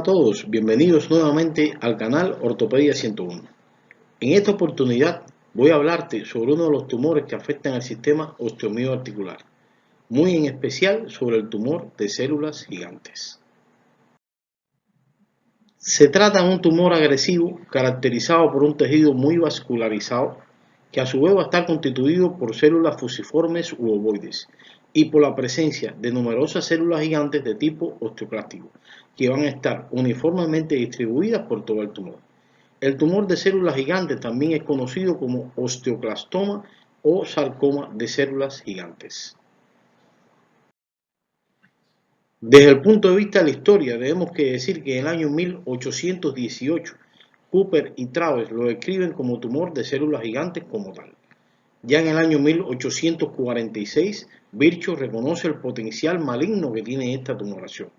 a todos, bienvenidos nuevamente al canal Ortopedia 101. En esta oportunidad voy a hablarte sobre uno de los tumores que afectan al sistema osteomioarticular, muy en especial sobre el tumor de células gigantes. Se trata de un tumor agresivo caracterizado por un tejido muy vascularizado que a su vez va a estar constituido por células fusiformes u ovoides y por la presencia de numerosas células gigantes de tipo osteoclástico que van a estar uniformemente distribuidas por todo el tumor. El tumor de células gigantes también es conocido como osteoclastoma o sarcoma de células gigantes. Desde el punto de vista de la historia, debemos que decir que en el año 1818, Cooper y Travers lo describen como tumor de células gigantes como tal. Ya en el año 1846, Virchow reconoce el potencial maligno que tiene esta tumoración.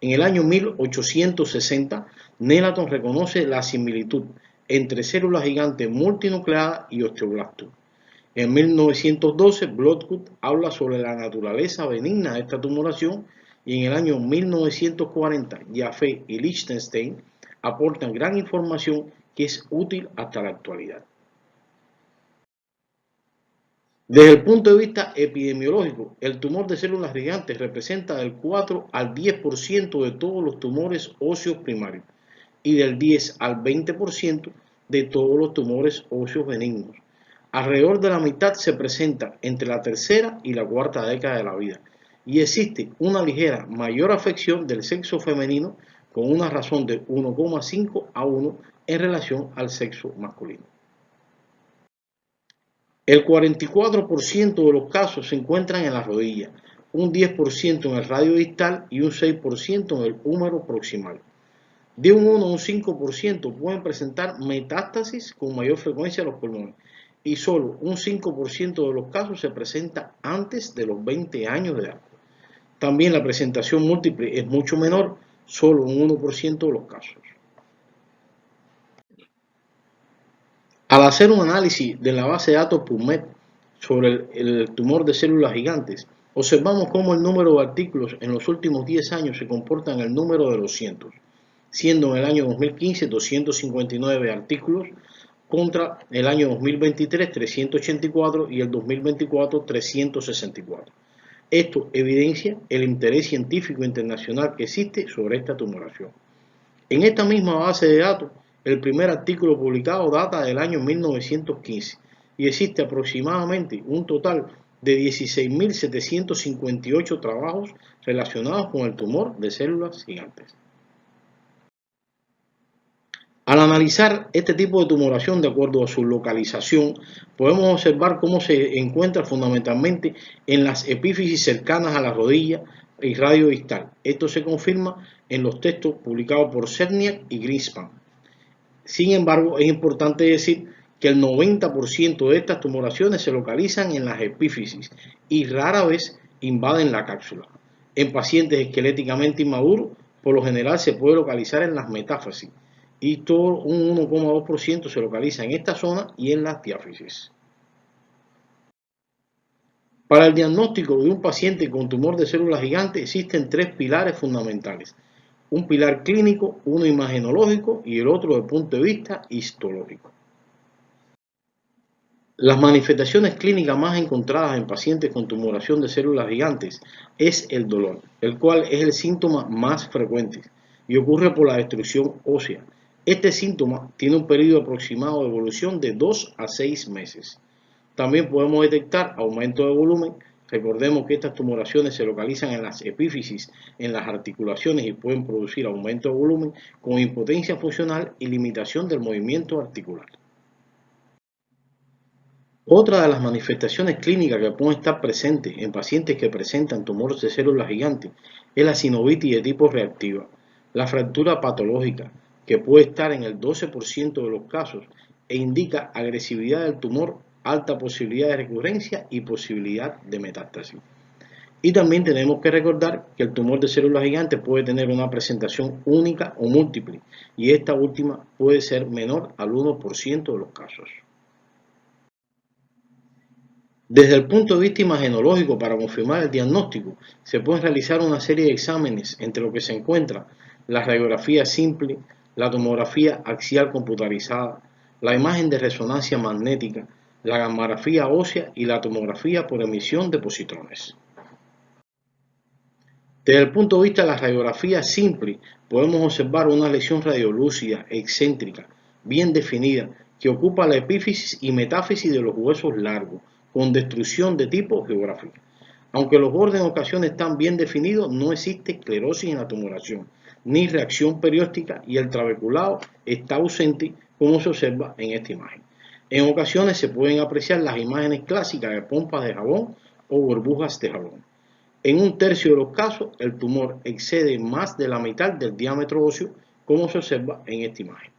En el año 1860, Nelaton reconoce la similitud entre células gigantes multinucleadas y osteoblastos. En 1912, Bloodgood habla sobre la naturaleza benigna de esta tumoración y en el año 1940, Jaffe y Lichtenstein aportan gran información que es útil hasta la actualidad. Desde el punto de vista epidemiológico, el tumor de células gigantes representa del 4 al 10% de todos los tumores óseos primarios y del 10 al 20% de todos los tumores óseos benignos. Alrededor de la mitad se presenta entre la tercera y la cuarta década de la vida y existe una ligera mayor afección del sexo femenino con una razón de 1,5 a 1 en relación al sexo masculino. El 44% de los casos se encuentran en la rodilla, un 10% en el radio distal y un 6% en el húmero proximal. De un 1 a un 5% pueden presentar metástasis con mayor frecuencia a los pulmones y solo un 5% de los casos se presenta antes de los 20 años de edad. También la presentación múltiple es mucho menor, solo un 1% de los casos. Al hacer un análisis de la base de datos PubMed sobre el tumor de células gigantes, observamos cómo el número de artículos en los últimos 10 años se comporta en el número de los cientos, siendo en el año 2015 259 artículos contra el año 2023 384 y el 2024 364. Esto evidencia el interés científico internacional que existe sobre esta tumoración. En esta misma base de datos, el primer artículo publicado data del año 1915 y existe aproximadamente un total de 16.758 trabajos relacionados con el tumor de células gigantes. Al analizar este tipo de tumoración de acuerdo a su localización, podemos observar cómo se encuentra fundamentalmente en las epífisis cercanas a la rodilla y radio distal. Esto se confirma en los textos publicados por Cerniak y Greenspan. Sin embargo, es importante decir que el 90% de estas tumoraciones se localizan en las epífisis y rara vez invaden la cápsula. En pacientes esqueléticamente inmaduros, por lo general se puede localizar en las metástasis y todo un 1,2% se localiza en esta zona y en las diáfisis. Para el diagnóstico de un paciente con tumor de células gigantes existen tres pilares fundamentales. Un pilar clínico, uno imagenológico y el otro desde el punto de vista histológico. Las manifestaciones clínicas más encontradas en pacientes con tumoración de células gigantes es el dolor, el cual es el síntoma más frecuente y ocurre por la destrucción ósea. Este síntoma tiene un periodo aproximado de evolución de 2 a 6 meses. También podemos detectar aumento de volumen. Recordemos que estas tumoraciones se localizan en las epífisis, en las articulaciones y pueden producir aumento de volumen con impotencia funcional y limitación del movimiento articular. Otra de las manifestaciones clínicas que pueden estar presentes en pacientes que presentan tumores de células gigantes es la sinovitis de tipo reactiva, la fractura patológica, que puede estar en el 12% de los casos e indica agresividad del tumor, alta posibilidad de recurrencia y posibilidad de metástasis. Y también tenemos que recordar que el tumor de células gigantes puede tener una presentación única o múltiple y esta última puede ser menor al 1% de los casos. Desde el punto de vista imagenológico, para confirmar el diagnóstico, se pueden realizar una serie de exámenes entre los que se encuentra la radiografía simple, la tomografía axial computarizada, la imagen de resonancia magnética, la gammagrafía ósea y la tomografía por emisión de positrones. Desde el punto de vista de la radiografía simple, podemos observar una lesión radiolúcida, excéntrica, bien definida, que ocupa la epífisis y metáfisis de los huesos largos, con destrucción de tipo geográfico. Aunque los bordes en ocasiones están bien definidos, no existe esclerosis en la tumoración, ni reacción perióstica y el trabeculado está ausente, como se observa en esta imagen. En ocasiones se pueden apreciar las imágenes clásicas de pompas de jabón o burbujas de jabón. En un tercio de los casos, el tumor excede más de la mitad del diámetro óseo, como se observa en esta imagen.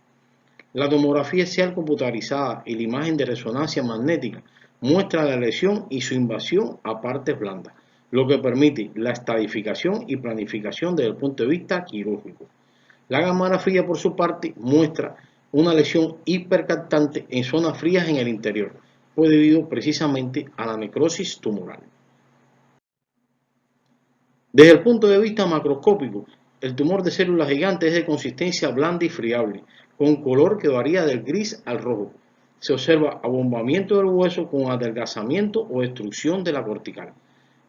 La tomografía axial computarizada y la imagen de resonancia magnética muestra la lesión y su invasión a partes blandas, lo que permite la estadificación y planificación desde el punto de vista quirúrgico. La gammagrafía, por su parte, muestra una lesión hipercaptante en zonas frías en el interior, pues debido precisamente a la necrosis tumoral. Desde el punto de vista macroscópico, el tumor de células gigantes es de consistencia blanda y friable, con color que varía del gris al rojo. Se observa abombamiento del hueso con adelgazamiento o destrucción de la cortical.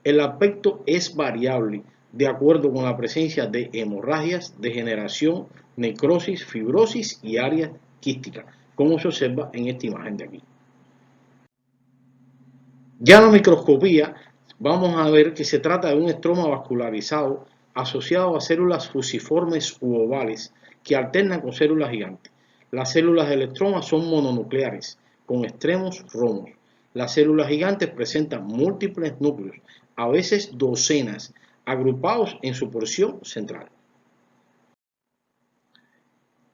El aspecto es variable de acuerdo con la presencia de hemorragias, degeneración, necrosis, fibrosis y áreas quísticas, como se observa en esta imagen de aquí. Ya en la microscopía vamos a ver que se trata de un estroma vascularizado asociado a células fusiformes u ovales que alternan con células gigantes. Las células del estroma son mononucleares, con extremos romos. Las células gigantes presentan múltiples núcleos, a veces docenas, agrupados en su porción central.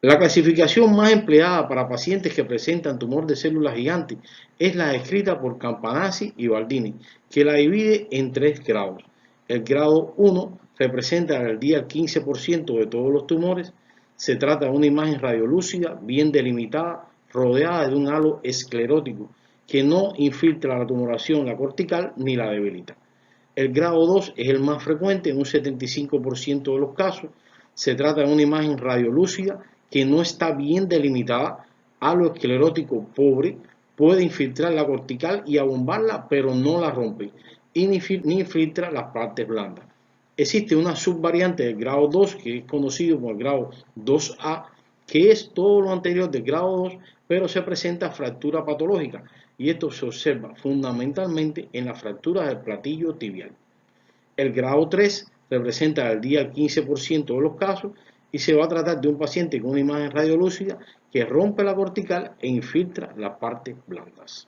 La clasificación más empleada para pacientes que presentan tumor de células gigantes es la descrita por Campanacci y Baldini, que la divide en 3 grados. El grado 1 representa el día 15% de todos los tumores. Se trata de una imagen radiolúcida, bien delimitada, rodeada de un halo esclerótico que no infiltra la tumoración la cortical ni la debilita. El grado 2 es el más frecuente en un 75% de los casos. Se trata de una imagen radiolúcida que no está bien delimitada, halo esclerótico pobre, puede infiltrar la cortical y abombarla, pero no la rompe, y ni infiltra las partes blandas. Existe una subvariante del grado 2, que es conocido como el grado 2A, que es todo lo anterior del grado 2, pero se presenta fractura patológica, y esto se observa fundamentalmente en la fractura del platillo tibial. El grado 3 representa el día 15% de los casos y se va a tratar de un paciente con una imagen radiolúcida que rompe la cortical e infiltra las partes blandas.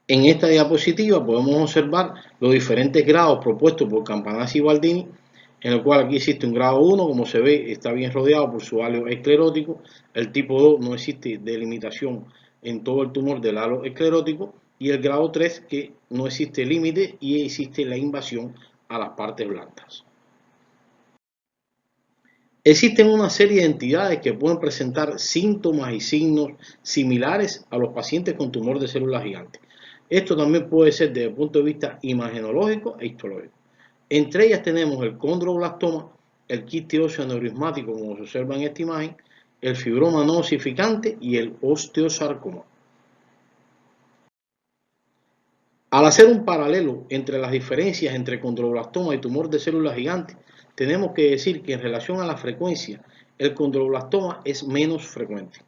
En esta diapositiva podemos observar los diferentes grados propuestos por Campanacci y Baldini, en el cual aquí existe un grado 1, como se ve, está bien rodeado por su halo esclerótico. El tipo 2 no existe delimitación en todo el tumor del halo esclerótico, y el grado 3 que no existe límite y existe la invasión a las partes blandas. Existen una serie de entidades que pueden presentar síntomas y signos similares a los pacientes con tumor de células gigantes. Esto también puede ser desde el punto de vista imagenológico e histológico. Entre ellas tenemos el condroblastoma, el quiste óseo aneurismático, como se observa en esta imagen, el fibroma no osificante y el osteosarcoma. Al hacer un paralelo entre las diferencias entre condroblastoma y tumor de células gigantes, tenemos que decir que en relación a la frecuencia, el condroblastoma es menos frecuente.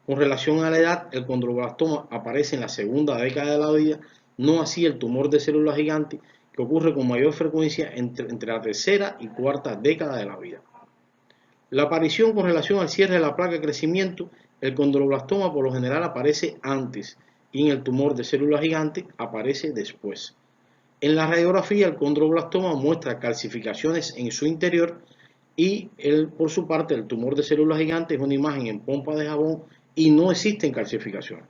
Con relación a la edad, el condroblastoma aparece en la segunda década de la vida, no así el tumor de células gigantes, que ocurre con mayor frecuencia entre la tercera y cuarta década de la vida. La aparición con relación al cierre de la placa de crecimiento, el condroblastoma por lo general aparece antes y en el tumor de células gigantes aparece después. En la radiografía, el condroblastoma muestra calcificaciones en su interior y por su parte el tumor de células gigantes es una imagen en pompa de jabón y no existen calcificaciones.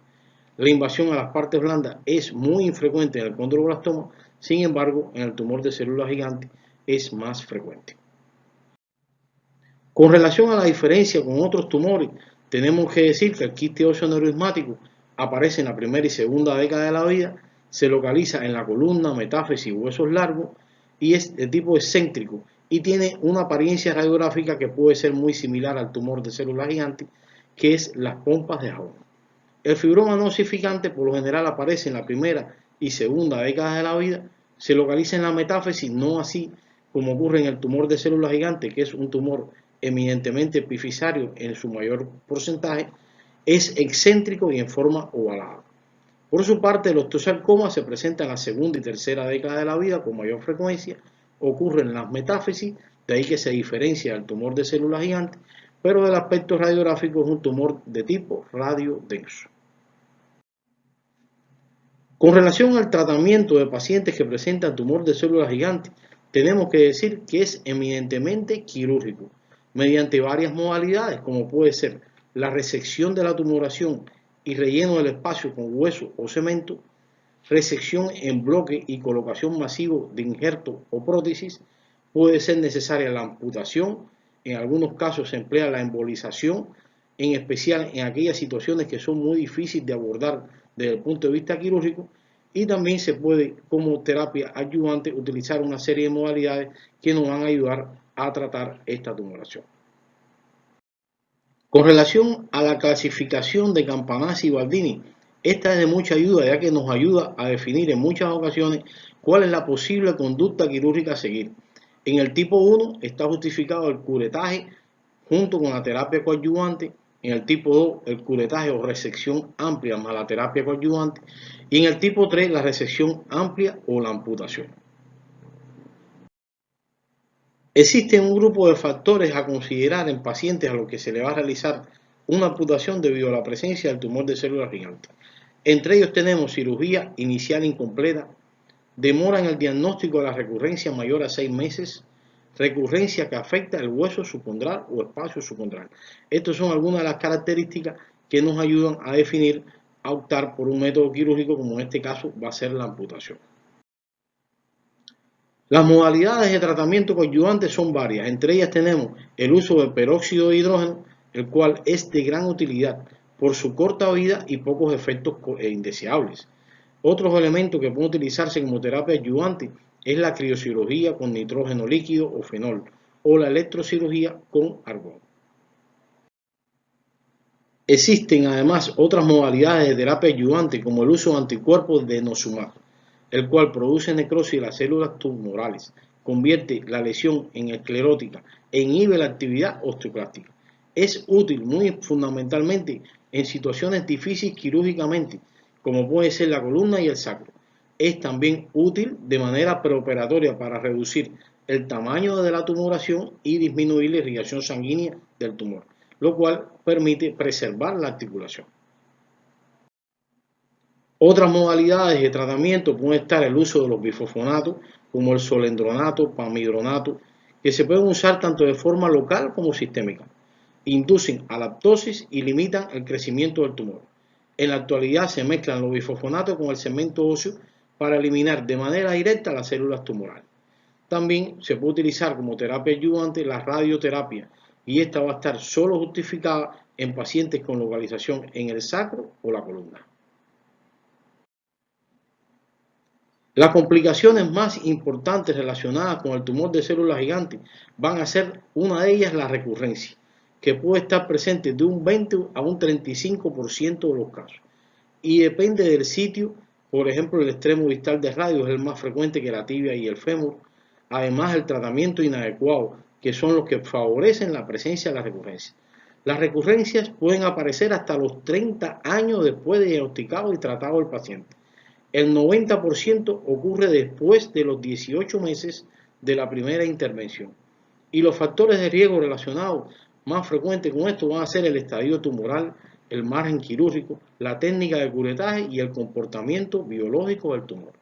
La invasión a las partes blandas es muy infrecuente en el condroblastoma, sin embargo, en el tumor de células gigantes es más frecuente. Con relación a la diferencia con otros tumores, tenemos que decir que el quiste óseo aneurismático aparece en la primera y segunda década de la vida, se localiza en la columna, metáfisis y huesos largos y es de tipo excéntrico y tiene una apariencia radiográfica que puede ser muy similar al tumor de célula gigante, que es las pompas de jabón. El fibroma no osificante por lo general aparece en la primera y segunda década de la vida, se localiza en la metáfisis, no así como ocurre en el tumor de célula gigante, que es un tumor eminentemente epifisario en su mayor porcentaje, es excéntrico y en forma ovalada. Por su parte, el osteosarcoma se presenta en la segunda y tercera década de la vida con mayor frecuencia, ocurre en las metáfisis, de ahí que se diferencia del tumor de célula gigante, pero del aspecto radiográfico es un tumor de tipo radiodenso. Con relación al tratamiento de pacientes que presentan tumor de célula gigante, tenemos que decir que es eminentemente quirúrgico, mediante varias modalidades, como puede ser la resección de la tumoración y relleno del espacio con hueso o cemento, resección en bloque y colocación masivo de injerto o prótesis, puede ser necesaria la amputación, en algunos casos se emplea la embolización, en especial en aquellas situaciones que son muy difíciles de abordar desde el punto de vista quirúrgico, y también se puede como terapia adyuvante utilizar una serie de modalidades que nos van a ayudar a tratar esta tumoración. Con relación a la clasificación de Campanacci y Baldini, esta es de mucha ayuda ya que nos ayuda a definir en muchas ocasiones cuál es la posible conducta quirúrgica a seguir. En el tipo 1 está justificado el curetaje junto con la terapia coadyuvante, en el tipo 2 el curetaje o resección amplia más la terapia coadyuvante y en el tipo 3 la resección amplia o la amputación. Existe un grupo de factores a considerar en pacientes a los que se le va a realizar una amputación debido a la presencia del tumor de células gigantes. Entre ellos tenemos cirugía inicial incompleta, demora en el diagnóstico de la recurrencia mayor a 6 meses, recurrencia que afecta el hueso subcondral o espacio subcondral. Estas son algunas de las características que nos ayudan a definir, a optar por un método quirúrgico como en este caso va a ser la amputación. Las modalidades de tratamiento coadyuvante son varias, entre ellas tenemos el uso de peróxido de hidrógeno, el cual es de gran utilidad por su corta vida y pocos efectos indeseables. Otros elementos que pueden utilizarse como terapia adyuvante es la criocirugía con nitrógeno líquido o fenol o la electrocirugía con argón. Existen además otras modalidades de terapia adyuvante como el uso de anticuerpos de denosumab, el cual produce necrosis de las células tumorales, convierte la lesión en esclerótica e inhibe la actividad osteoclástica. Es útil muy fundamentalmente en situaciones difíciles quirúrgicamente, como puede ser la columna y el sacro. Es también útil de manera preoperatoria para reducir el tamaño de la tumoración y disminuir la irrigación sanguínea del tumor, lo cual permite preservar la articulación. Otras modalidades de tratamiento pueden estar el uso de los bifosfonatos, como el solendronato, pamidronato, que se pueden usar tanto de forma local como sistémica. Inducen alaptosis y limitan el crecimiento del tumor. En la actualidad se mezclan los bifosfonatos con el cemento óseo para eliminar de manera directa las células tumorales. También se puede utilizar como terapia adyuvante la radioterapia y esta va a estar solo justificada en pacientes con localización en el sacro o la columna. Las complicaciones más importantes relacionadas con el tumor de células gigantes van a ser una de ellas la recurrencia, que puede estar presente de un 20 a un 35% de los casos. Y depende del sitio, por ejemplo el extremo distal del radio es el más frecuente que la tibia y el fémur. Además el tratamiento inadecuado, que son los que favorecen la presencia de la recurrencia. Las recurrencias pueden aparecer hasta los 30 años después de diagnosticado y tratado el paciente. El 90% ocurre después de los 18 meses de la primera intervención. Y los factores de riesgo relacionados más frecuentes con esto van a ser el estadio tumoral, el margen quirúrgico, la técnica de curetaje y el comportamiento biológico del tumor.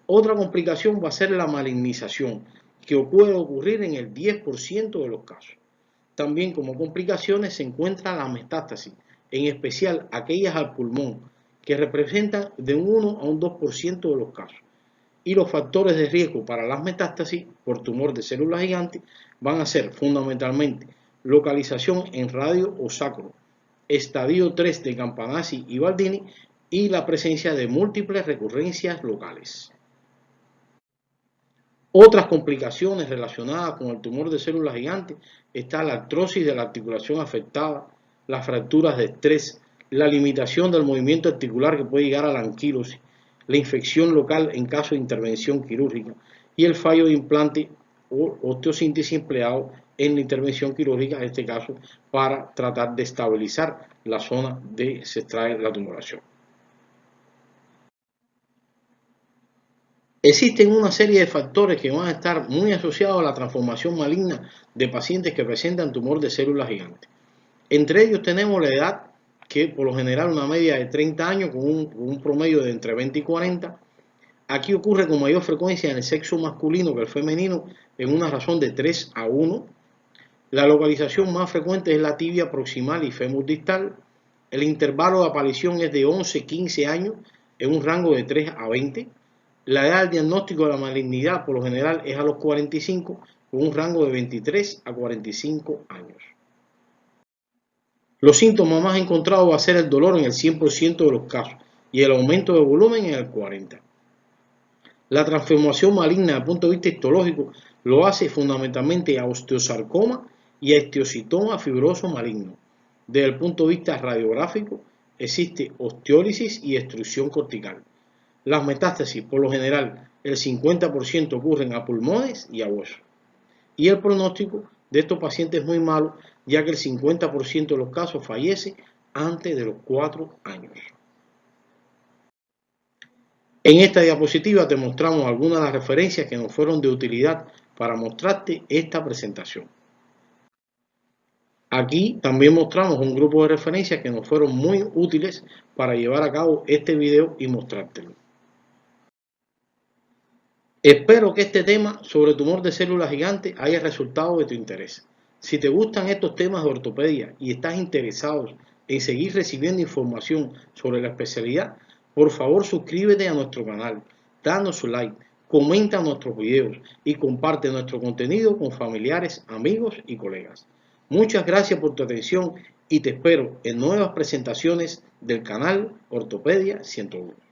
Otra complicación va a ser la malignización, que puede ocurrir en el 10% de los casos. También como complicaciones se encuentra la metástasis, en especial aquellas al pulmón, que representan de un 1 a un 2% de los casos. Y los factores de riesgo para las metástasis por tumor de células gigantes van a ser fundamentalmente localización en radio o sacro, estadio 3 de Campanacci y Baldini y la presencia de múltiples recurrencias locales. Otras complicaciones relacionadas con el tumor de células gigantes está la artrosis de la articulación afectada, las fracturas de estrés, la limitación del movimiento articular que puede llegar a la anquilosis, la infección local en caso de intervención quirúrgica y el fallo de implante o osteosíntesis empleado en la intervención quirúrgica, en este caso para tratar de estabilizar la zona donde se extrae la tumoración. Existen una serie de factores que van a estar muy asociados a la transformación maligna de pacientes que presentan tumor de células gigantes. Entre ellos tenemos la edad, que por lo general una media de 30 años con un promedio de entre 20 y 40. Aquí ocurre con mayor frecuencia en el sexo masculino que el femenino en una razón de 3 a 1. La localización más frecuente es la tibia proximal y fémur distal. El intervalo de aparición es de 11-15 años en un rango de 3 a 20. La edad del diagnóstico de la malignidad por lo general es a los 45, con un rango de 23 a 45 años. Los síntomas más encontrados va a ser el dolor en el 100% de los casos y el aumento de volumen en el 40%. La transformación maligna desde el punto de vista histológico lo hace fundamentalmente a osteosarcoma y a esteocitoma fibroso maligno. Desde el punto de vista radiográfico existe osteólisis y destrucción cortical. Las metástasis, por lo general, el 50% ocurren a pulmones y a huesos. Y el pronóstico de estos pacientes es muy malo, ya que el 50% de los casos fallece antes de los 4 años. En esta diapositiva te mostramos algunas de las referencias que nos fueron de utilidad para mostrarte esta presentación. Aquí también mostramos un grupo de referencias que nos fueron muy útiles para llevar a cabo este video y mostrártelo. Espero que este tema sobre tumor de células gigantes haya resultado de tu interés. Si te gustan estos temas de ortopedia y estás interesado en seguir recibiendo información sobre la especialidad, por favor suscríbete a nuestro canal, danos su like, comenta nuestros videos y comparte nuestro contenido con familiares, amigos y colegas. Muchas gracias por tu atención y te espero en nuevas presentaciones del canal Ortopedia 101.